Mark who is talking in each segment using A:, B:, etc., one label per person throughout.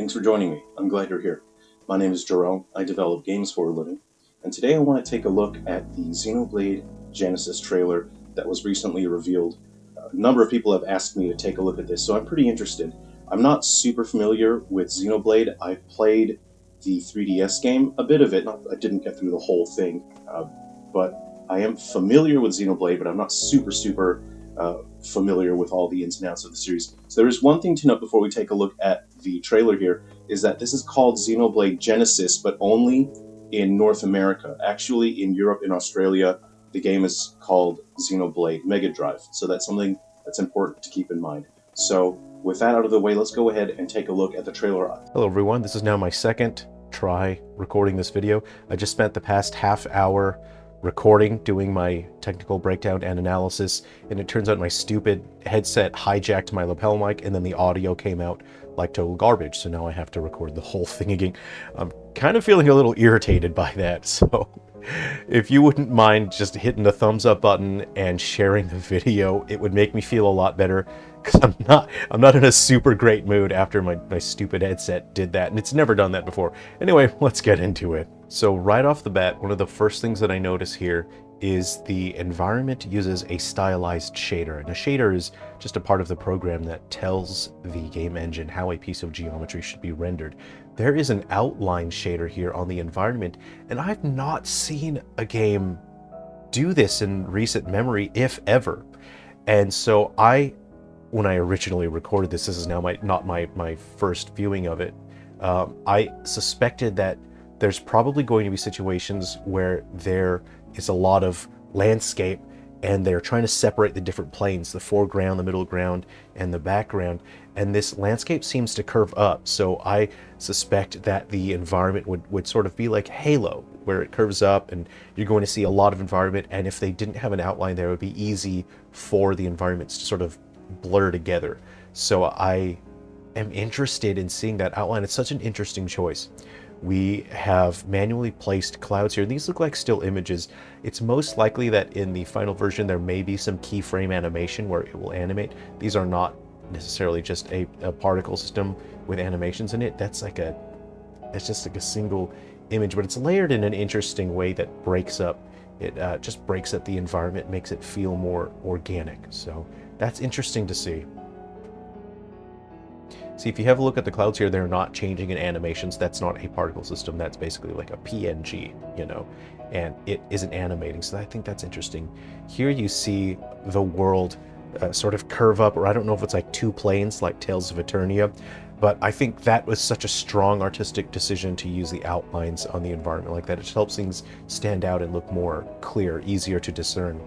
A: Thanks for joining me. I'm glad you're here. My name is Jerrel. I develop games for a living, and today I want to take a look at the Xenoblade Genesis trailer that was recently revealed. A number of people have asked me to take a look at this, so I'm pretty interested. I'm not super familiar with Xenoblade. I've played the 3DS game, a bit of it. I didn't get through the whole thing, but I am familiar with Xenoblade, but I'm not super familiar with all the ins and outs of the series. So there is one thing to note before we take a look at the trailer here, is that this is called Xenoblade Genesis, but only in North America. Actually, in Europe and Australia, the game is called Xenoblade Mega Drive. So that's something that's important to keep in mind. So with that out of the way, let's go ahead and take a look at the trailer.
B: Hello everyone, this is now my second try recording this video. I just spent the past half hour recording, doing my technical breakdown and analysis, and it turns out my stupid headset hijacked my lapel mic, and then the audio came out like total garbage, so now I have to record the whole thing again. I'm kind of feeling a little irritated by that, so if you wouldn't mind just hitting the thumbs up button and sharing the video, it would make me feel a lot better, because I'm not in a super great mood after my stupid headset did that, and it's never done that before. Anyway, let's get into it. So right off the bat, one of the first things that I notice here is the environment uses a stylized shader, and a shader is just a part of the program that tells the game engine how a piece of geometry should be rendered. There is an outline shader here on the environment, and I've not seen a game do this in recent memory, if ever. And so when I originally recorded this is now not my first viewing of it, I suspected that there's probably going to be situations where there is a lot of landscape and they're trying to separate the different planes, the foreground, the middle ground, and the background, and this landscape seems to curve up. So I suspect that the environment would sort of be like Halo, where it curves up and you're going to see a lot of environment, and if they didn't have an outline there, it would be easy for the environments to sort of blur together. So I am interested in seeing that outline. It's such an interesting choice. We have manually placed clouds here. These look like still images. It's most likely that in the final version there may be some keyframe animation where it will animate. These are not necessarily just a particle system with animations in it. It's just like a single image, but it's layered in an interesting way that breaks up. It just breaks up the environment, makes it feel more organic. So that's interesting to see. See, if you have a look at the clouds here, they're not changing in animations. That's not a particle system. That's basically like a PNG, you know, and it isn't animating. So I think that's interesting. Here you see the world sort of curve up, or I don't know if it's like two planes like Tales of Eternia, but I think that was such a strong artistic decision to use the outlines on the environment like that. It just helps things stand out and look more clear, easier to discern.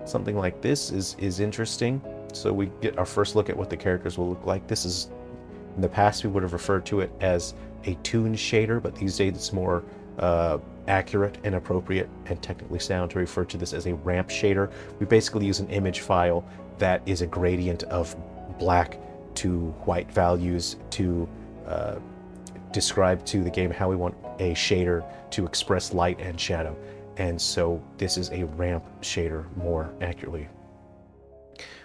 B: Something like this is interesting. So we get our first look at what the characters will look like. This is, in the past we would have referred to it as a toon shader, but these days it's more accurate and appropriate and technically sound to refer to this as a ramp shader. We basically use an image file that is a gradient of black to white values to describe to the game how we want a shader to express light and shadow. And so this is a ramp shader more accurately.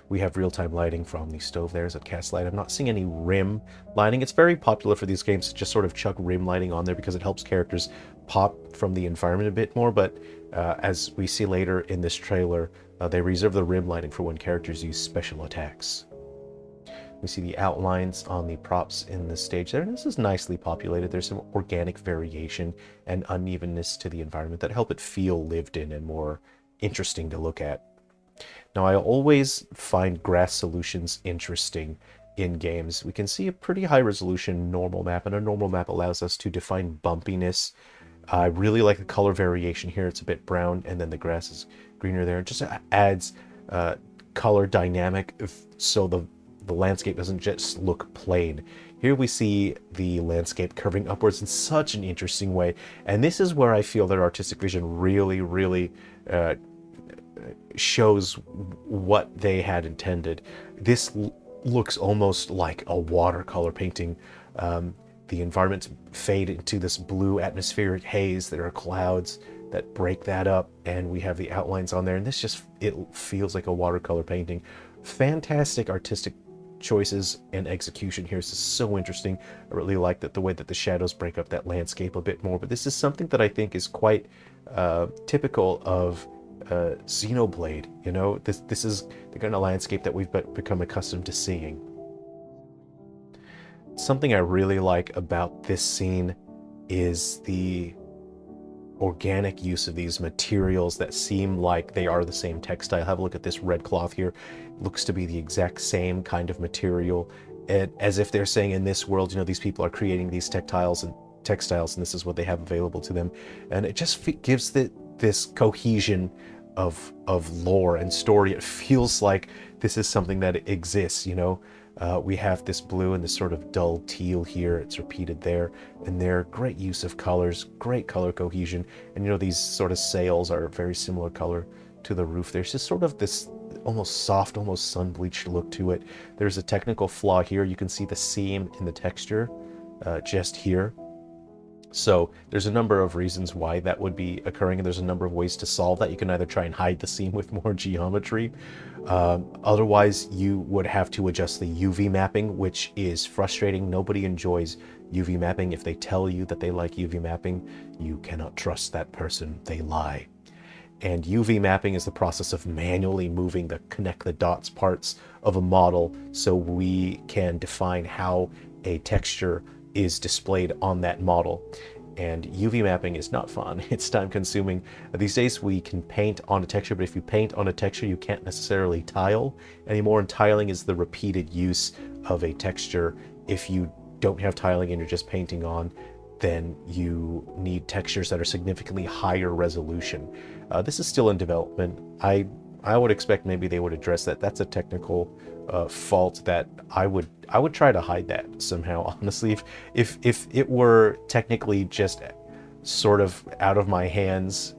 B: We have real-time lighting from the stove there as it casts light. I'm not seeing any rim lighting. It's very popular for these games to just sort of chuck rim lighting on there because it helps characters pop from the environment a bit more, but as we see later in this trailer, they reserve the rim lighting for when characters use special attacks. We see the outlines on the props in the stage there, and this is nicely populated. There's some organic variation and unevenness to the environment that help it feel lived in and more interesting to look at. Now, I always find grass solutions interesting in games. We can see a pretty high resolution normal map, and a normal map allows us to define bumpiness. I really like the color variation here. It's a bit brown, and then the grass is greener there. It just adds color dynamic so the landscape doesn't just look plain. Here we see the landscape curving upwards in such an interesting way, and this is where I feel that artistic vision really shows what they had intended. This looks almost like a watercolor painting. The environments fade into this blue atmospheric haze. There are clouds that break that up, and we have the outlines on there, and it feels like a watercolor painting. Fantastic artistic choices and execution here is so interesting. I really like that the way that the shadows break up that landscape a bit more, but this is something that I think is quite typical of Xenoblade. You know, this is the kind of landscape that we've become accustomed to seeing. Something I really like about this scene is the organic use of these materials that seem like they are the same textile. Have a look at this red cloth here. It looks to be the exact same kind of material, and as if they're saying, in this world, you know, these people are creating these textiles, and this is what they have available to them. And it just gives this cohesion of lore and story. It feels like this is something that exists, you know. We have this blue and this sort of dull teal here. It's repeated there and there. Great use of colors, great color cohesion. And you know, these sort of sails are a very similar color to the roof. There's just sort of this almost soft, almost sun-bleached look to it. There's a technical flaw here. You can see the seam in the texture just here. So there's a number of reasons why that would be occurring, and there's a number of ways to solve that. You can either try and hide the seam with more geometry. Otherwise, you would have to adjust the UV mapping, which is frustrating. Nobody enjoys UV mapping. If they tell you that they like UV mapping, you cannot trust that person. They lie. And UV mapping is the process of manually moving the connect the dots parts of a model so we can define how a texture is displayed on that model. And UV mapping is not fun. It's time consuming. These days we can paint on a texture, but if you paint on a texture, you can't necessarily tile anymore. And tiling is the repeated use of a texture. If you don't have tiling and you're just painting on, then you need textures that are significantly higher resolution. This is still in development. I would expect maybe they would address that. That's a technical fault that I would try to hide that somehow. Honestly, if it were technically just sort of out of my hands,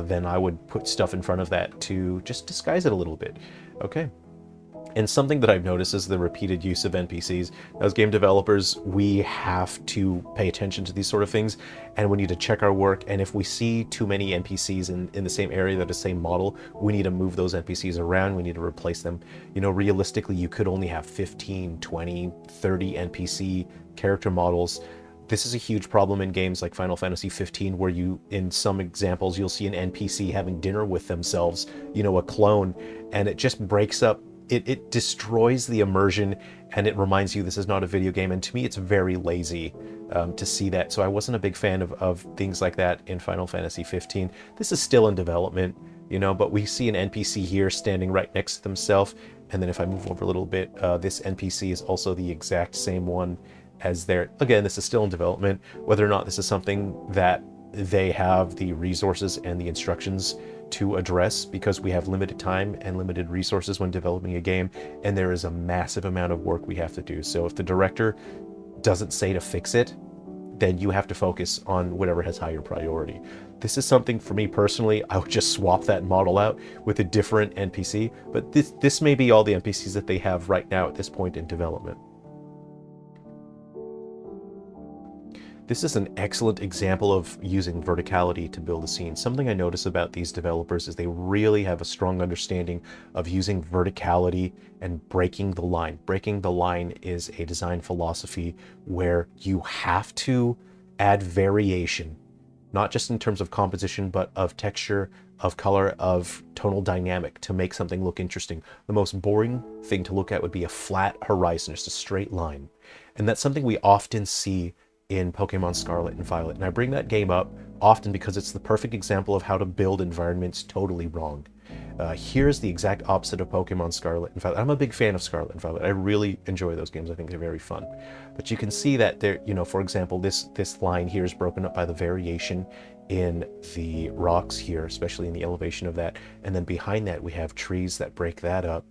B: then I would put stuff in front of that to just disguise it a little bit. Okay. And something that I've noticed is the repeated use of NPCs. As game developers, we have to pay attention to these sort of things, and we need to check our work. And if we see too many NPCs in the same area, that the same model, we need to move those NPCs around. We need to replace them. You know, realistically, you could only have 15, 20, 30 NPC character models. This is a huge problem in games like Final Fantasy 15, where you, in some examples, you'll see an NPC having dinner with themselves, you know, a clone, and it just breaks up. It destroys the immersion, and it reminds you this is not a video game. And to me, it's very lazy to see that. So I wasn't a big fan of things like that in Final Fantasy 15. This is still in development, you know, but we see an NPC here standing right next to themselves. And then if I move over a little bit, this NPC is also the exact same one as their. Again, this is still in development. Whether or not this is something that they have the resources and the instructions to address, because we have limited time and limited resources when developing a game, and there is a massive amount of work we have to do. So if the director doesn't say to fix it, then you have to focus on whatever has higher priority. This is something, for me personally, I would just swap that model out with a different NPC, but this may be all the NPCs that they have right now at this point in development. This is an excellent example of using verticality to build a scene. Something I notice about these developers is they really have a strong understanding of using verticality and breaking the line. Breaking the line is a design philosophy where you have to add variation, not just in terms of composition, but of texture, of color, of tonal dynamic to make something look interesting. The most boring thing to look at would be a flat horizon, just a straight line. And that's something we often see in Pokemon Scarlet and Violet. And I bring that game up often because it's the perfect example of how to build environments totally wrong. Here's the exact opposite of Pokemon Scarlet and Violet. I'm a big fan of Scarlet and Violet. I really enjoy those games. I think they're very fun. But you can see that there, you know, for example, this line here is broken up by the variation in the rocks here, especially in the elevation of that. And then behind that, we have trees that break that up.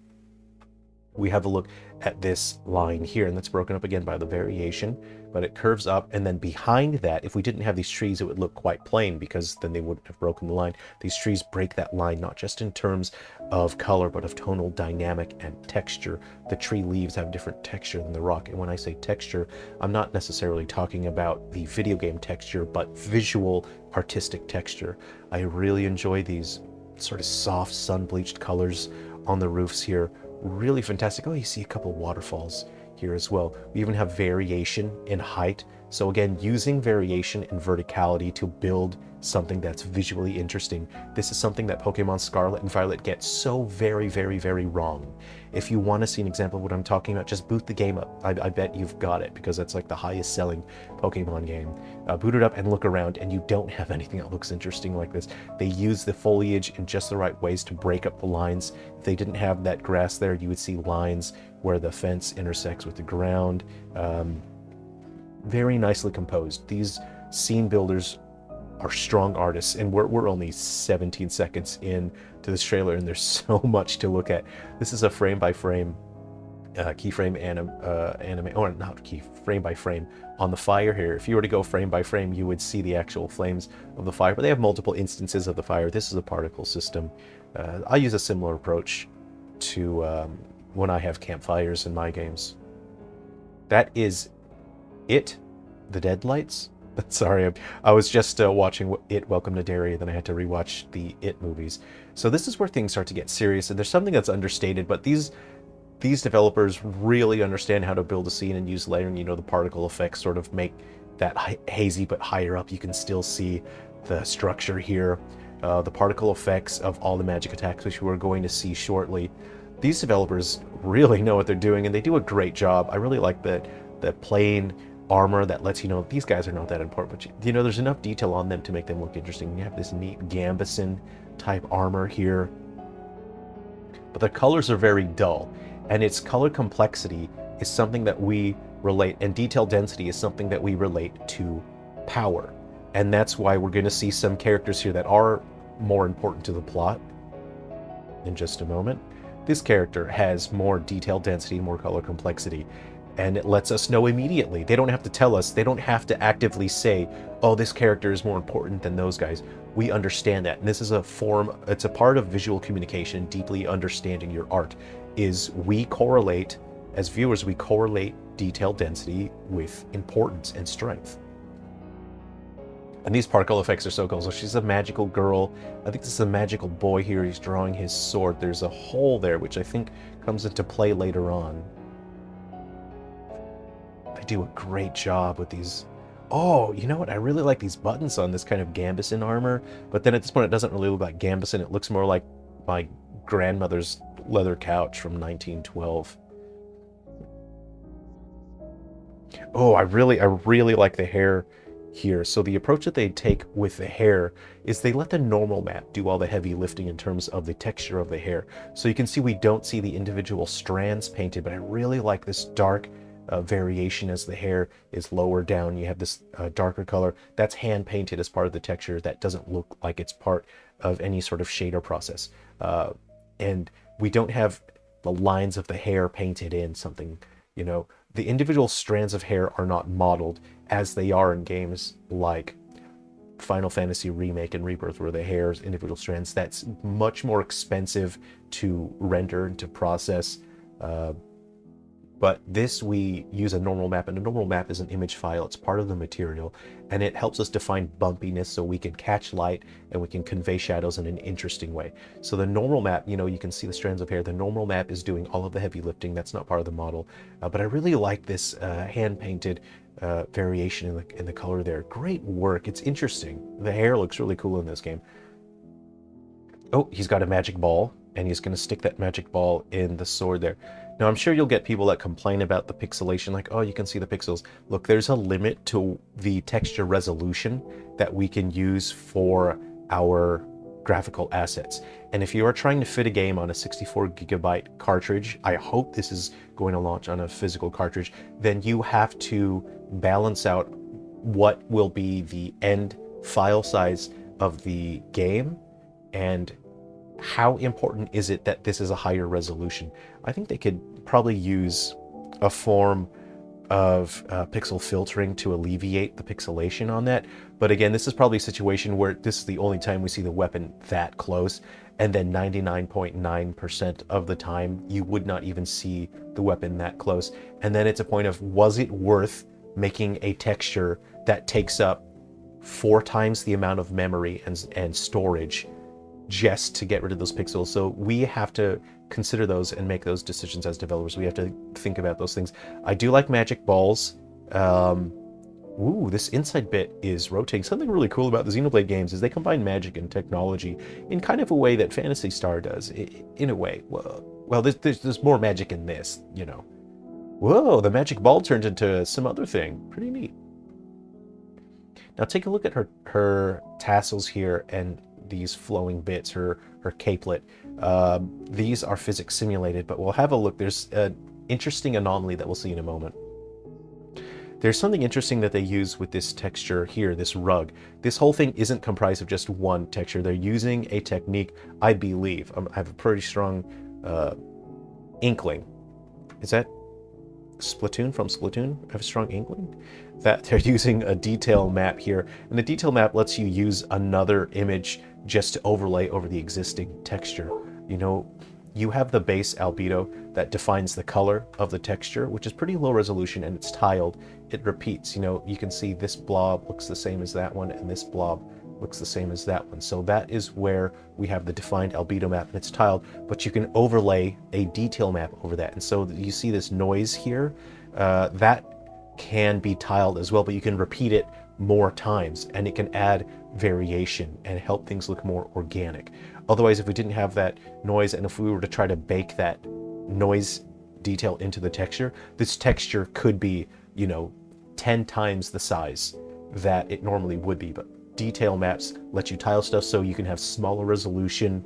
B: We have a look at this line here, and that's broken up again by the variation, but it curves up. And then behind that, if we didn't have these trees, it would look quite plain, because then they wouldn't have broken the line. These trees break that line, not just in terms of color, but of tonal dynamic and texture. The tree leaves have different texture than the rock. And when I say texture, I'm not necessarily talking about the video game texture, but visual artistic texture. I really enjoy these sort of soft sun-bleached colors on the roofs here. really fantastic. Oh, you see a couple waterfalls here as well. We even have variation in height. So again, using variation and verticality to build something that's visually interesting. This is something that Pokemon Scarlet and Violet get so very, very, very wrong. If you want to see an example of what I'm talking about, just boot the game up. I bet you've got it, because that's like the highest selling Pokemon game. Boot it up and look around, and you don't have anything that looks interesting like this. They use the foliage in just the right ways to break up the lines. If they didn't have that grass there, you would see lines where the fence intersects with the ground. Very nicely composed. These scene builders are strong artists, and we're only 17 seconds in to this trailer, and there's so much to look at. This is a frame by frame keyframe anime, or not key, frame by frame on the fire here. If you were to go frame by frame, you would see the actual flames of the fire, but they have multiple instances of the fire. This is a particle system. I use a similar approach to when I have campfires in my games. That is it, the Deadlights. Sorry, I was just watching It, Welcome to Derry, then I had to rewatch the It movies. So this is where things start to get serious, and there's something that's understated, but these developers really understand how to build a scene and use layering. You know, the particle effects sort of make that hazy, but higher up you can still see the structure here. The particle effects of all the magic attacks, which we're going to see shortly. These developers really know what they're doing, and they do a great job. I really like the plain armor that lets you know these guys are not that important, but you know, there's enough detail on them to make them look interesting. You have this neat gambeson type armor here, but the colors are very dull, and its color complexity is something that we relate, and detail density is something that we relate to power. And that's why we're going to see some characters here that are more important to the plot in just a moment. This character has more detail density, more color complexity, and it lets us know immediately. They don't have to tell us. They don't have to actively say, oh, this character is more important than those guys. We understand that. And this is a form, it's a part of visual communication, deeply understanding your art, is we correlate, as viewers, we correlate detail density with importance and strength. And these particle effects are so cool. So she's a magical girl. I think this is a magical boy here. He's drawing his sword. There's a hole there, which I think comes into play later on. They do a great job with these. Oh, you know what? I really like these buttons on this kind of gambeson armor. But then at this point, it doesn't really look like gambeson. It looks more like my grandmother's leather couch from 1912. Oh, I really like the hair here. So the approach that they take with the hair is they let the normal map do all the heavy lifting in terms of the texture of the hair. So you can see we don't see the individual strands painted, but I really like this dark variation as the hair is lower down. You have this darker color that's hand painted as part of the texture. That doesn't look like it's part of any sort of shader process. And we don't have the lines of the hair painted in something, you know, the individual strands of hair are not modeled as they are in games like Final Fantasy Remake and Rebirth, where the hair's individual strands, that's much more expensive to render and to process. But this, we use a normal map, and a normal map is an image file. It's part of the material, and it helps us define bumpiness so we can catch light and we can convey shadows in an interesting way. So the normal map, you know, you can see the strands of hair. The normal map is doing all of the heavy lifting. That's not part of the model. But I really like this hand-painted variation in the color there. Great work. It's interesting. The hair looks really cool in this game. Oh, he's got a magic ball, and he's going to stick that magic ball in the sword there. Now, I'm sure you'll get people that complain about the pixelation, like, oh, you can see the pixels. Look, there's a limit to the texture resolution that we can use for our graphical assets. And if you are trying to fit a game on a 64 gigabyte cartridge, I hope this is going to launch on a physical cartridge, then you have to balance out what will be the end file size of the game and how important is it that this is a higher resolution. I think they could probably use a form of pixel filtering to alleviate the pixelation on that. But again, this is probably a situation where this is the only time we see the weapon that close, and then 99.9% of the time you would not even see the weapon that close. And then it's a point of, was it worth making a texture that takes up 4 times the amount of memory and storage just to get rid of those pixels? So we have to consider those and make those decisions as developers. We have to think about those things. I do like magic balls. Ooh, this inside bit is rotating. Something really cool about the Xenoblade games is they combine magic and technology in kind of a way that Phantasy Star does. In a way. Well, there's more magic in this, you know. Whoa, the magic ball turned into some other thing. Pretty neat. Now take a look at her tassels here and these flowing bits, her capelet. These are physics simulated, but we'll have a look. There's an interesting anomaly that we'll see in a moment. There's something interesting that they use with this texture here, this rug. This whole thing isn't comprised of just one texture. They're using a technique, I believe. I have a pretty strong inkling. Is that Splatoon from Splatoon? I have a strong inkling that they're using a detail map here. And the detail map lets you use another image just to overlay over the existing texture. You know, you have the base albedo that defines the color of the texture, which is pretty low resolution, and it's tiled. It repeats. You know, you can see this blob looks the same as that one, and this blob looks the same as that one. So that is where we have the defined albedo map, and it's tiled, but you can overlay a detail map over that. And so you see this noise here, that can be tiled as well, but you can repeat it more times, and it can add variation and help things look more organic. Otherwise, if we didn't have that noise, and if we were to try to bake that noise detail into the texture, this texture could be, you know, 10 times the size that it normally would be. But detail maps let you tile stuff so you can have smaller resolution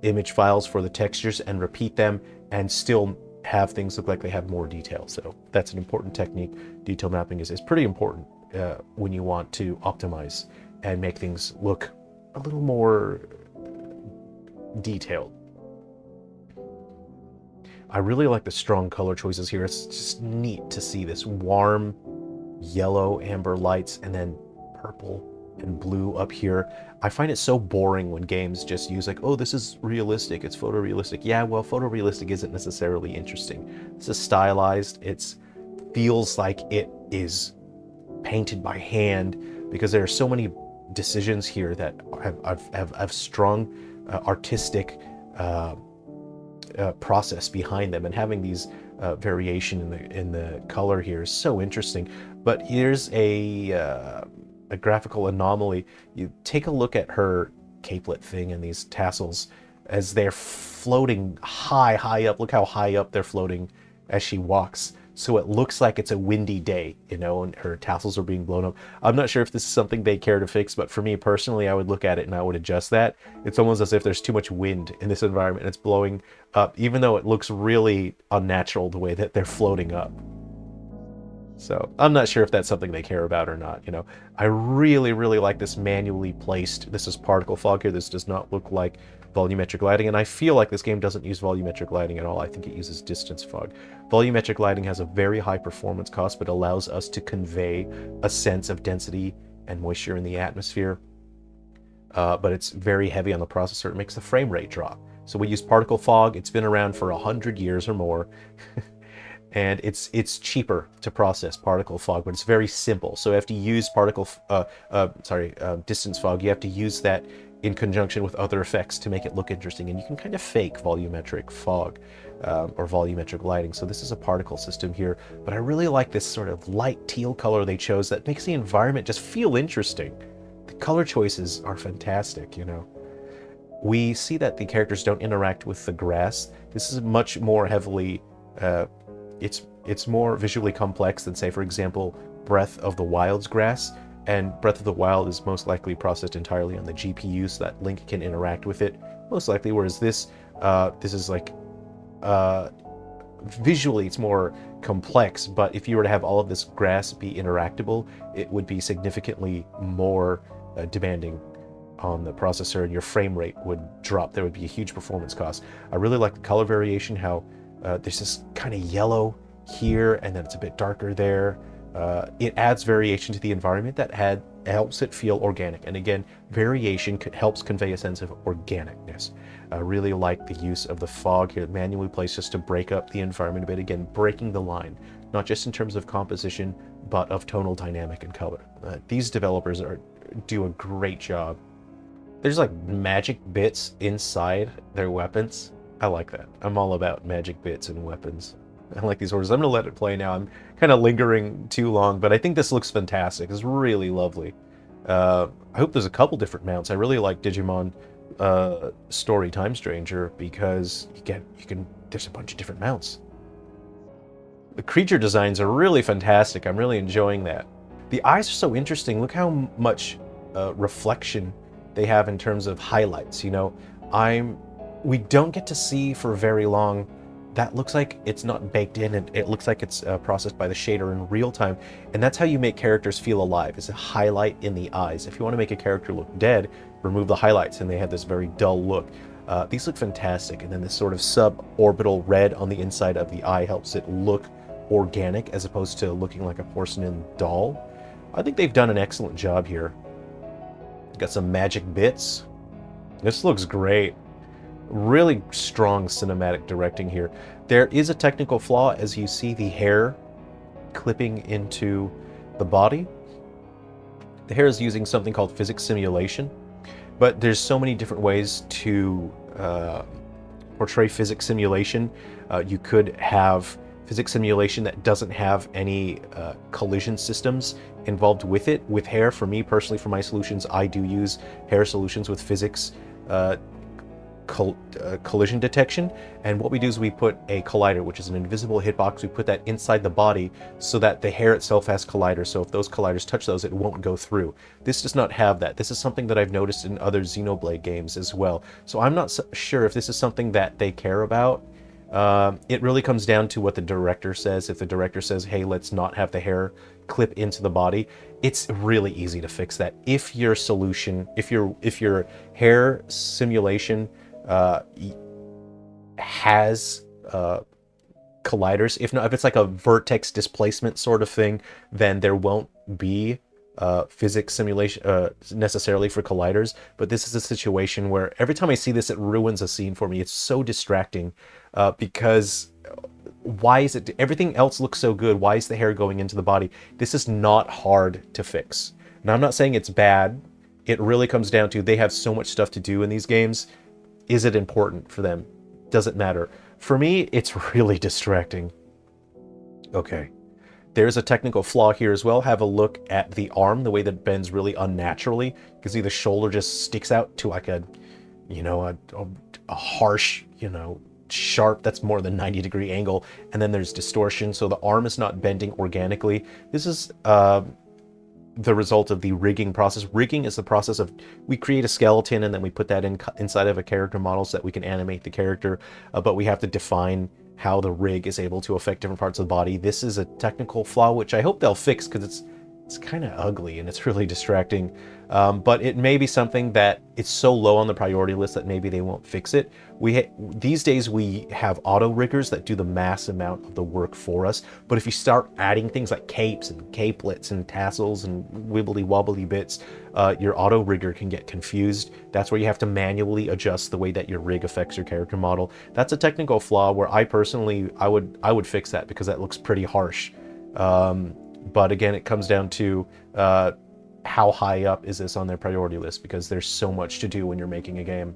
B: image files for the textures and repeat them and still have things look like they have more detail. So that's an important technique. Detail mapping is pretty important when you want to optimize and make things look a little more detailed. I really like the strong color choices here. It's just neat to see this warm yellow amber lights and then purple and blue up here. I find it so boring when games just use like, oh, this is realistic, it's photorealistic. Yeah, well, photorealistic isn't necessarily interesting. This is stylized. It feels like it is painted by hand because there are so many decisions here that have strong artistic process behind them, and having these variation in the color here is so interesting. But here's a graphical anomaly. You take a look at her capelet thing and these tassels as they're floating high up. Look how high up they're floating as she walks. So it looks like it's a windy day, you know, and her tassels are being blown up. I'm not sure if this is something they care to fix, but for me personally, I would look at it and I would adjust that. It's almost as if there's too much wind in this environment and it's blowing up, even though it looks really unnatural the way that they're floating up. So I'm not sure if that's something they care about or not, you know. I really like this manually placed. This is particle fog here. This does not look like volumetric lighting, and I feel like this game doesn't use volumetric lighting at all. I think it uses distance fog. Volumetric lighting has a very high performance cost, but allows us to convey a sense of density and moisture in the atmosphere. But it's very heavy on the processor. It makes the frame rate drop. So we use particle fog. It's been around for 100 years or more. And it's cheaper to process particle fog, but it's very simple. So you have to use distance fog. You have to use that in conjunction with other effects to make it look interesting. And you can kind of fake volumetric fog or volumetric lighting. So this is a particle system here, but I really like this sort of light teal color they chose that makes the environment just feel interesting. The color choices are fantastic, you know. We see that the characters don't interact with the grass. This is much more heavily, it's more visually complex than, say, for example, Breath of the Wild's grass. And Breath of the Wild is most likely processed entirely on the GPU, so that Link can interact with it, most likely, whereas this is like, visually it's more complex, but if you were to have all of this grass be interactable, it would be significantly more demanding on the processor, and your frame rate would drop. There would be a huge performance cost. I really like the color variation, how there's this kind of yellow here, and then it's a bit darker there. It adds variation to the environment that helps it feel organic. And again, variation helps convey a sense of organicness. I really like the use of the fog here, manually placed just to break up the environment a bit. Again, breaking the line, not just in terms of composition, but of tonal dynamic and color. These developers do a great job. There's like magic bits inside their weapons. I like that. I'm all about magic bits and weapons. I like these orders. I'm going to let it play now. I'm kind of lingering too long, but I think this looks fantastic. It's really lovely. I hope there's a couple different mounts. I really like Digimon Story Time Stranger because there's a bunch of different mounts. The creature designs are really fantastic. I'm really enjoying that. The eyes are so interesting. Look how much reflection they have in terms of highlights. You know, we don't get to see for very long. That looks like it's not baked in, and it looks like it's processed by the shader in real time. And that's how you make characters feel alive, is a highlight in the eyes. If you want to make a character look dead, remove the highlights and they have this very dull look. These look fantastic, and then this sort of suborbital red on the inside of the eye helps it look organic as opposed to looking like a porcelain doll. I think they've done an excellent job here. Got some magic bits. This looks great. Really strong cinematic directing here. There is a technical flaw as you see the hair clipping into the body. The hair is using something called physics simulation, but there's so many different ways to portray physics simulation. You could have physics simulation that doesn't have any collision systems involved with it. With hair, for me personally, for my solutions, I do use hair solutions with physics collision detection, and what we do is we put a collider, which is an invisible hitbox. We put that inside the body so that the hair itself has colliders, so if those colliders touch those, it won't go through. This does not have that. This is something that I've noticed in other Xenoblade games as well, so I'm not sure if this is something that they care about. It really comes down to what the director says. If the director says, hey, let's not have the hair clip into the body, it's really easy to fix that. If your solution, if your hair simulation has colliders, if it's like a vertex displacement sort of thing, then there won't be physics simulation necessarily for colliders. But this is a situation where every time I see this, it ruins a scene for me. It's so distracting because why is it, everything else looks so good, why is the hair going into the body? This is not hard to fix. Now, I'm not saying it's bad. It really comes down to they have so much stuff to do in these games. Is it important for them? Doesn't matter. For me, it's really distracting. Okay. There's a technical flaw here as well. Have a look at the arm, the way that it bends really unnaturally. You can see the shoulder just sticks out to like a, you know, a harsh, you know, sharp, that's more than 90-degree angle. And then there's distortion, so the arm is not bending organically. This is the result of the rigging process. Rigging is the process of, we create a skeleton and then we put that inside of a character model so that we can animate the character, but we have to define how the rig is able to affect different parts of the body. This is a technical flaw, which I hope they'll fix because it's kind of ugly and it's really distracting. But it may be something that it's so low on the priority list that maybe they won't fix it. These days we have auto riggers that do the mass amount of the work for us. But if you start adding things like capes and capelets and tassels and wibbly wobbly bits, your auto rigger can get confused. That's where you have to manually adjust the way that your rig affects your character model. That's a technical flaw where I personally, I would fix that because that looks pretty harsh. But again, it comes down to how high up is this on their priority list, because there's so much to do when you're making a game.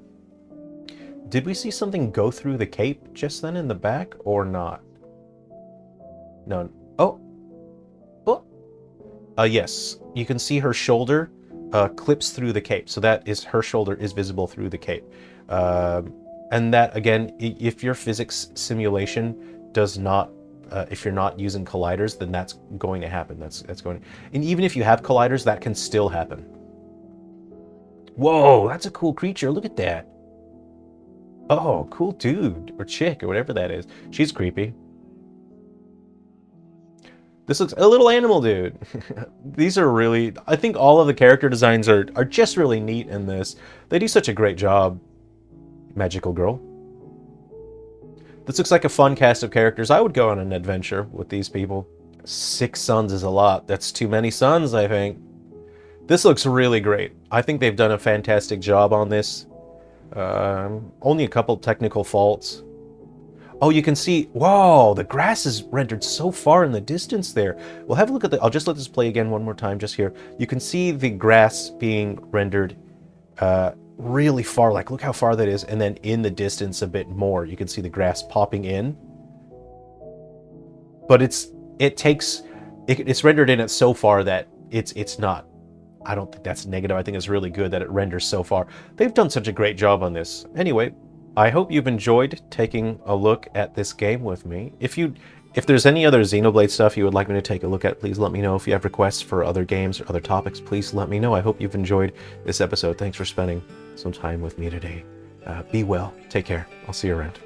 B: Did we see something go through the cape just then in the back or not? No. Oh. Oh. Yes. You can see her shoulder clips through the cape. So that is, her shoulder is visible through the cape. And that, again, if your physics simulation does not, if you're not using colliders, then that's going to happen. That's going to, and even if you have colliders, that can still happen. Whoa, that's a cool creature. Look at that. Oh, cool dude or chick or whatever that is. She's creepy. This looks a little animal dude. These are really, I think all of the character designs are just really neat in this. They do such a great job. Magical girl. This looks like a fun cast of characters. I would go on an adventure with these people. 6 suns is a lot. That's too many suns, I think. This looks really great. I think they've done a fantastic job on this. Only a couple technical faults. Oh, you can see, whoa, the grass is rendered so far in the distance there. We'll have a look at the, I'll just let this play again one more time just here. You can see the grass being rendered really far, like look how far that is, and then in the distance a bit more, you can see the grass popping in. But it's rendered in it so far that it's not, I don't think that's negative. I think it's really good that it renders so far. They've done such a great job on this. Anyway, I hope you've enjoyed taking a look at this game with me. If there's any other Xenoblade stuff you would like me to take a look at, please let me know. If you have requests for other games or other topics, please let me know. I hope you've enjoyed this episode. Thanks for spending some time with me today. Be well. Take care. I'll see you around.